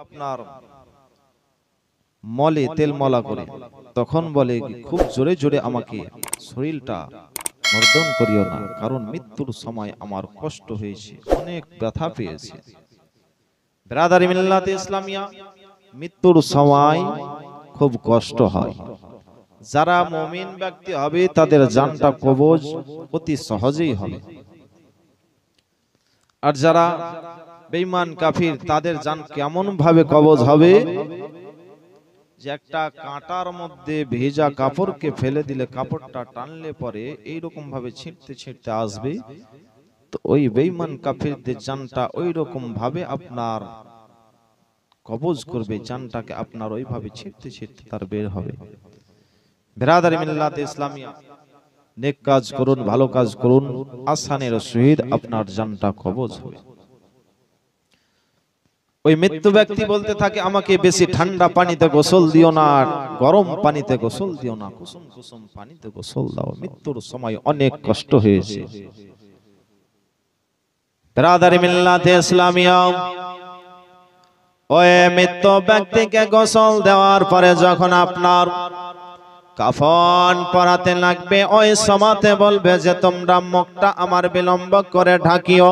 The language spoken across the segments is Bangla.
আপনার মলে তেল মলা করে তখন বলে খুব জোরে জোরে আমাকে শরীরটা মর্দন করিও না, কারণ মৃত্যুর সময় আমার কষ্ট হয়েছে, অনেক ব্যথা পেয়েছে। ব্রাদার মিল্লাতে ইসলামিয়া, মৃত্যুর সময় খুব কষ্ট হয়। যারা মুমিন ব্যক্তি হবে তাদের জানটা কবজ অতি সহজেই হবে, আর যারা বেঈমান কাফির তাদের জান কেমন ভাবে কবজ হবে, যে একটা কাঁটার মধ্যে ভেজা কাপড়কে ফেলে দিলে কাপড়টা টানলে পরে এইরকম ভাবে ছিঁড়তে ছিঁড়তে আসবে, তো ওই বেঈমান কাফিরদের জানটা ওই রকম ভাবে আপনার কবজ করবে, জানটাকে আপনার ওইভাবে ছিঁড়তে ছিঁড়তে তার বের হবে। বিরাদার মিল্লাতে ইসলামিয়া, নেক কাজ করুন, ভালো কাজ করুন, আসানের সহিত আপনার জানটা কবজ হবে। ওই মৃত্যু ব্যক্তি বলতে থাকে আমাকে বেশি ঠান্ডা পানিতে গোসল দিও না, গরম পানিতে গোসল দিও না, কুসুম কুসুম পানিতে গোসল দাও, মৃত্যুর সময় অনেক কষ্ট হয়েছে। বিরাদার মিল্লাতে ইসলামিয়া, ওই মৃত্যু ব্যক্তিকে গোসল দেওয়ার পরে যখন আপনার কাফন পরাতে লাগবে, ওই সময়তে বলবে যে তোমরা মুখটা আমার বিলম্ব করে ঢাকিও,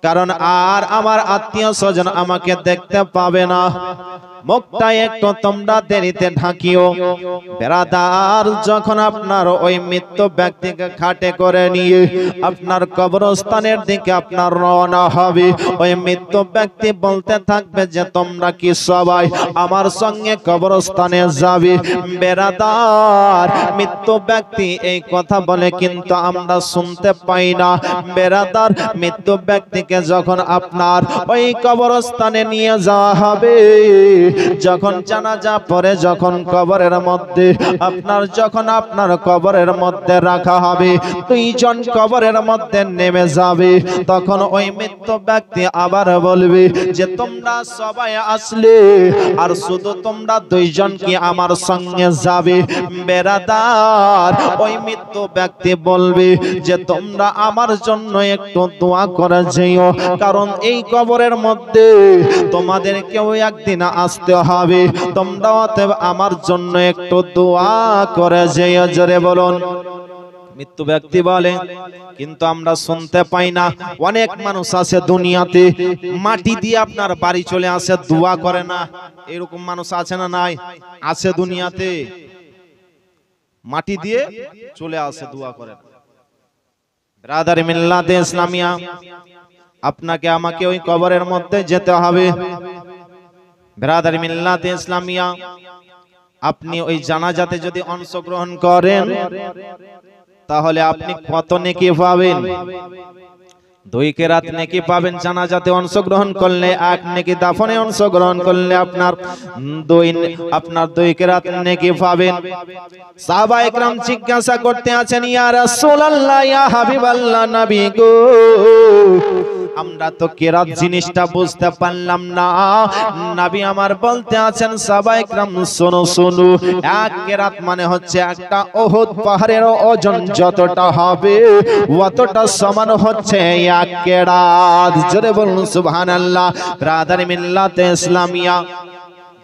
কারণ আর আমার আত্মীয় স্বজন আমাকে দেখতে পাবে না, মুখটা একটু তোমরা দেরিতে ঢাকিও। বেরাদার যখন আপনার ওই মৃত্যু ব্যক্তিকে খাটে করে নিয়ে আপনার কবরস্থানের দিকে আপনার রওনা হবে, ওই মৃত্যু ব্যক্তি বলতে থাকবে যে তোমরা কি সবাই আমার সঙ্গে কবরস্থানে যাবে? বেরাদার মৃত্যু ব্যক্তি এই কথা বলে কিন্তু আমরা শুনতে পাই না। বেরাদার মৃত্যু ব্যক্তিকে যখন আপনার ওই কবরস্থানে নিয়ে যাওয়া হবে, যখন জানাজা পড়ে যখন কবরের মধ্যে আপনার কবরের মধ্যে রাখা হবে, দুইজন কবরের মধ্যে নেমে যাবে, তখন ওই মৃত্যু ব্যক্তি আবার বলবে যে তোমরা সবাই আসলে আর শুধু তোমরা দুইজন কি আমার সঙ্গে যাবে? বেরাদার ওই মৃত্যু ব্যক্তি বলবে যে তোমরা আমার জন্য একটু দোয়া করে যেও, কারণ এই কবরের মধ্যে তোমাদের কেউ একদিন আসতে হবে, তোমরা অতএব আমার জন্য একটু দোয়া করে যেও। জোরে বলুন। মৃত্যু ব্যক্তি বলে কিন্তু আমরা শুনতে পাই না। অনেক মানুষ আছে দুনিয়াতে মাটি দিয়ে আপনার বাড়ি চলে আসে, দোয়া করে না, এরকম মানুষ আছে না নাই? আছে দুনিয়াতে, মাটি দিয়ে চলে আসে, দোয়া করে না। ব্রাদার মিল্লাতে ইসলামিয়া, আপনাকে আমাকে ওই কবরের মধ্যে যেতে হবে। ব্রাদার মিল্লাতে ইসলামিয়া, আপনি ওই জানাজাতে যদি অংশগ্রহণ করেন তাহলে আপনি কত নেকি পাবেন? 2 কেরাত নেকি পাবেন জানাজাতে অংশগ্রহণ করলে, 1 নেকি দাফনে অংশগ্রহণ করলে আপনার 2 কেরাত নেকি পাবেন। সাহাবায়ে কেরাম জিজ্ঞাসা করতে আছেন, ইয়া রাসূলুল্লাহ, ইয়া হাবিবাল্লাহ, নবী গো, আমরা তো কেরাত জিনিসটা বুঝতে পারলাম না। নবী আমার বলতে আছেন, সাহাবায়ে কেরাম শোনো শোনো, 1 কেরাত মানে হচ্ছে একটা উহুদ পাহাড়ের ওজন যতটা হবে অতটা সমান হচ্ছে 1 কেরাত। জোরে বলুন সুবহানাল্লাহ। ব্রাদার মিল্লাতে ইসলামিয়া,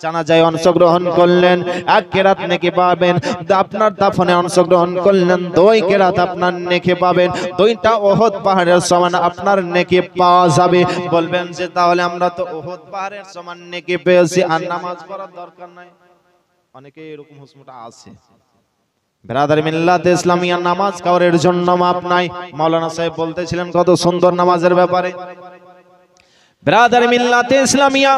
জানাজায় অংশগ্রহণ করলেন 1 কেরাত নেকি পাবেন, আপনার দাফনে অংশগ্রহণ করলেন 2 কেরাত আপনার নেকি পাবেন, 2টা উহুদ পাহাড়ের সমান আপনার নেকি পাওয়া যাবে। বলবেন যে তাহলে আমরা তো উহুদ পাহাড়ের সমান নেকি পেয়েছি, আর নামাজ পড়ার দরকার নাই। অনেকে এরকম হুসমটা আছে। ব্রাদার মিল্লাতে ইসলামিয়া, নামাজ কাওয়ারের জন্য মাপ নাই। মাওলানা সাহেব বলতেছিলেন কত সুন্দর নামাজের ব্যাপারে। ব্রাদার মিল্লাতে ইসলামিয়া,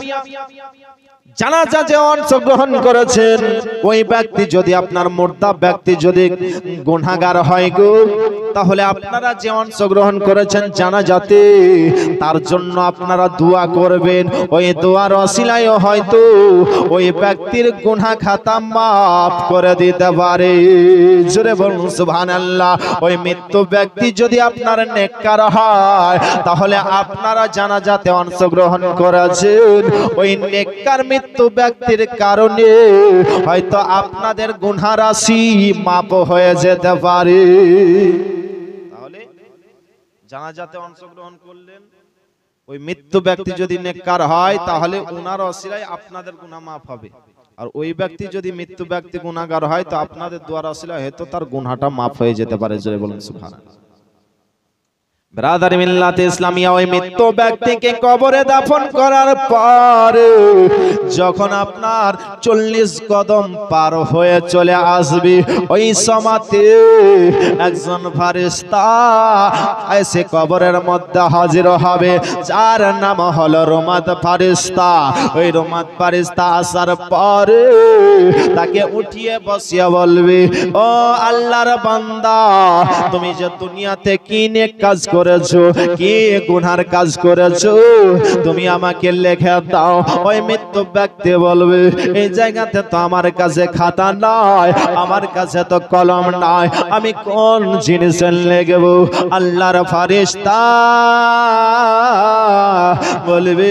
জানাজা যে অংশগ্রহণ করেছেন ওই ব্যক্তি যদি আপনার মুর্দা ব্যক্তি যদি গুনাহগার হয় গো, তাহলে আপনারা যে অংশগ্রহণ করেছেন জানাজাতে তার জন্য আপনারা দোয়া করবেন। ওই দোয়ার ওসিলায় হয়তো ওই ব্যক্তির গুনাহ খাতা মাফ করে দিতে পারে। জোরে বলুন সুবহানাল্লাহ। ওই মৃত্যু ব্যক্তি যদি আপনার নেককার হয় তাহলে আপনারা জানাজাতে অংশগ্রহণ করেছেন, ওই নেককার মৃত্যু ব্যক্তির কারণে হয়তো আপনাদের গুনাহ রাশি মাফ হয়ে যেতে পারে। তাহলে জানাজাতে অংশগ্রহণ করলেন, ওই মৃত্যু ব্যক্তি যদি নেককার হয় তাহলে উনার ওসিলায় আপনাদের গুনাহ মাফ হবে, আর ওই ব্যক্তি যদি মৃত্যু ব্যক্তি গুনাহগার হয় তো আপনাদের দোয়ার ওসিলায় হয়তো তার গুনাহটা মাফ হয়ে যেতে পারে। জোরে বলুন সুবহানাল্লাহ। ব্রাদার মিল্লাতে ইসলামিয়া ওই মৃত্যু ব্যক্তিকে কবরে দাফন করার পরে যখন আপনার 40 কদম পার হয়ে চলে আসবে ওই সময়তে একজন ফেরেশতা এসে কবরের মধ্যে হাজির হবে, যার নাম হলো রোমাত ফেরেশতা। ওই রোমাত ফেরেশতা আসার পরে তাকে উঠিয়ে বসিয়ে বলবে, ও আল্লাহর বান্দা, তুমি যে দুনিয়াতে কি নেক কাজ করেছো, কি গুনার কাজ করেছো, তুমি আমাকে লিখে দাও। ওই মৃত্যু ব্যক্তি বলবে, এই জায়গাতে তো আমার কাছে খাতা নাই, আমার কাছে তো কলম নাই, আমি কোন জিনিস লিখব? আল্লাহর ফেরেশতা বলবে,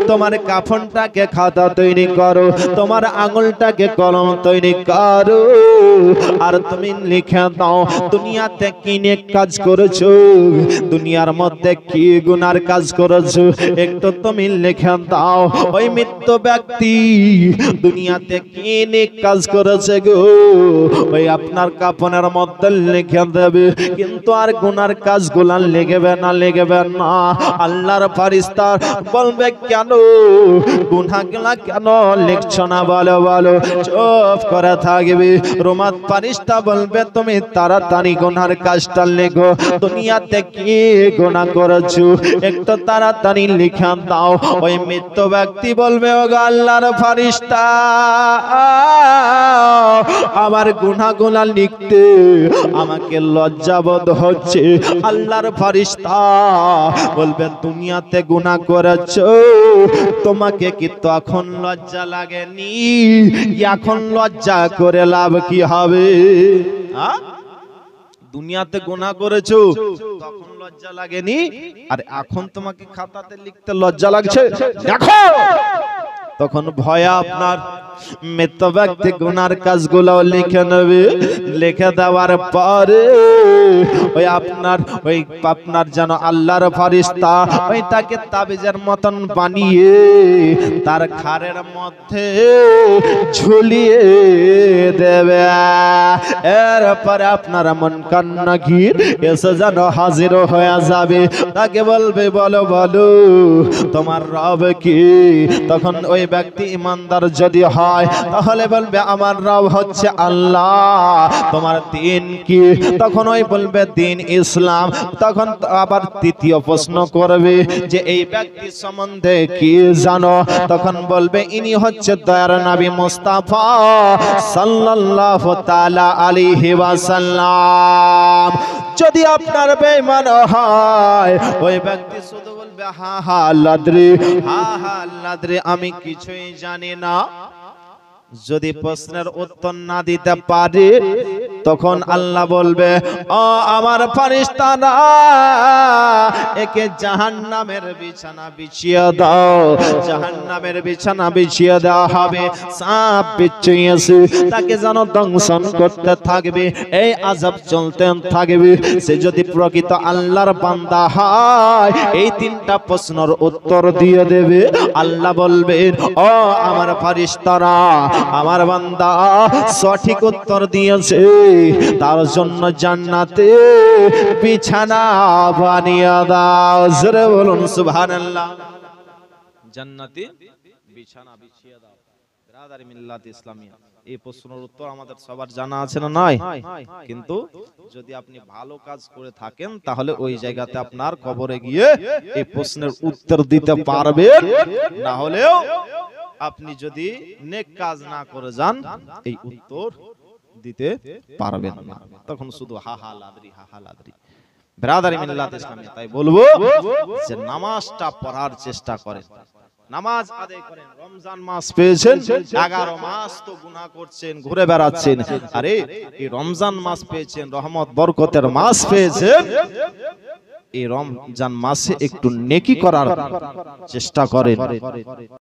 তোমার কাফনটাকে খাতা তৈরি করো, তোমার আঙুলটাকে কলম তৈরি করো, আর তুমি লিখে দাও দুনিয়াতে কি নেক কাজ করেছো, দুনিয়ার মধ্যে কি গুনার কাজ করেছো, একটু তুমি লিখে দাও। ওই মৃত্যু ব্যক্তি দুনিয়াতে কি নেক কাজ করেছে গো, ওই আপনার কাফনের মধ্যে লিখে দেবে, কিন্তু আর গুনার কাজগুলা লিখবে না, লিখবে না। আল্লাহর ফেরেশতা বলবে, কেন গুনাহগুলা কেন লিখছো না, বলো বলো। চুপ করে থাকবে। রোমাত ফেরেশতা বলবে, তুমি তাড়াতাড়ি গুনার কাজটা লেখো, দুনিয়াতে কি গুনাহ করেছো একটু তাড়াতাড়ি লিখে দাও। ওই মৃত্যু ব্যক্তি বলবে, ও আল্লাহর ফেরেশতা, আমার গুনাহগুলা লিখতে আমাকে লজ্জাবোধ হচ্ছে। আল্লাহর ফেরেশতা বলবে, দুনিয়াতে গুনাহ করেছো, তোমাকে কি তখন লজ্জা লাগেনি? এখন লজ্জা করে লাভ কি হবে? দুনিয়াতে গুনাহ করেছো তখন লজ্জা লাগেনি, আর এখন তোমাকে খাতাতে লিখতে লজ্জা লাগছে? দেখো, তখন ভয়ে আপনার মৃত্যু ব্যক্তি গুনার কাজগুলো লিখে নেবে। লিখে দেওয়ার পরে ওই আপনার যেন আল্লাহর ফেরেশতা ওইটাকে তাবিজের মতন বানিয়ে তার ঘাড়ের মধ্যে ঝুলিয়ে দেবে। এরপরে আপনার মুনকার-নাকির এসে যেন হাজির হয়ে যাবে, তাকে বলবে, বলো বলো তোমার রব কি? তখন ওই ব্যক্তি ইমানদার যদি হয় তাহলে বলবে, আমার রব হচ্ছে আল্লাহ। তোমার দিন কি? তখন ওই বলবে, দিন ইসলাম। তখন আবার তৃতীয় প্রশ্ন করবে যে এই ব্যক্তি সম্বন্ধে কি জানো? তখন বলবে, ইনি হচ্ছে দয়ার নবী মুস্তাফা সাল্লাল্লাহু তাআলা আলাইহি ওয়াসাল্লাম। যদি আপনার বেঈমান হয় ওই ব্যক্তি শুধু বলবে, হা হা লাদ্রি, হা হা লাদ্রি, আমি কিছুই জানি না। যদি প্রশ্নের উত্তর না দিতে পারে তখন আল্লাহ বলবে, ও আমার ফেরেশতারা, একে জাহান্নামের বিছানা বিছিয়ে দাও। জাহান্নামের বিছানা বিছিয়ে দেওয়া হবে, সাপ বিছিয়েছে, তাকে যেন দংশন করতে থাকবে, এই আযাব চলতে থাকবে। সে যদি প্রকৃত আল্লাহর বান্দা হয় এই তিনটা প্রশ্নের উত্তর দিয়ে দেবে। আল্লাহ বলবেন, ও আমার ফেরেশতারা, আমার বান্দা সঠিক উত্তর দিয়েছে, তার জন্য জান্নাতে বিছানা বানিয়ে দাও। জোরে বলুন সুবহানাল্লাহ। জান্নাতে বিছানা বিছিয়ে দাও। ব্রাদার মিল্লাত ইসলামিয়া, এই প্রশ্নের উত্তর আমাদের সবার জানা আছে না নয়? কিন্তু যদি আপনি ভালো কাজ করে থাকেন তাহলে ওই জায়গাতে আপনার কবরে গিয়ে এই প্রশ্নের উত্তর দিতে পারবেন। না হলেও আপনি যদি নেক কাজ না করে যান এই উত্তর দিতে পারবেন না, তখন শুধু হা হা লাদ্রি, হা হা লাদ্রি। ব্রাদার মিল্লাত ইসলামিয়া, তাই বলবো যে নামাজটা পড়ার চেষ্টা করেন, নামাজ আদায় করেন। রমজান মাস পেয়েছেন, 11 মাস তো গুনাহ করছেন, ঘুরে বেড়াচ্ছেন। আরে এই রমজান মাস পেয়েছেন, রহমত বরকতের মাস পেয়েছেন, এই রমজান মাসে একটু নেকি করার চেষ্টা করেন।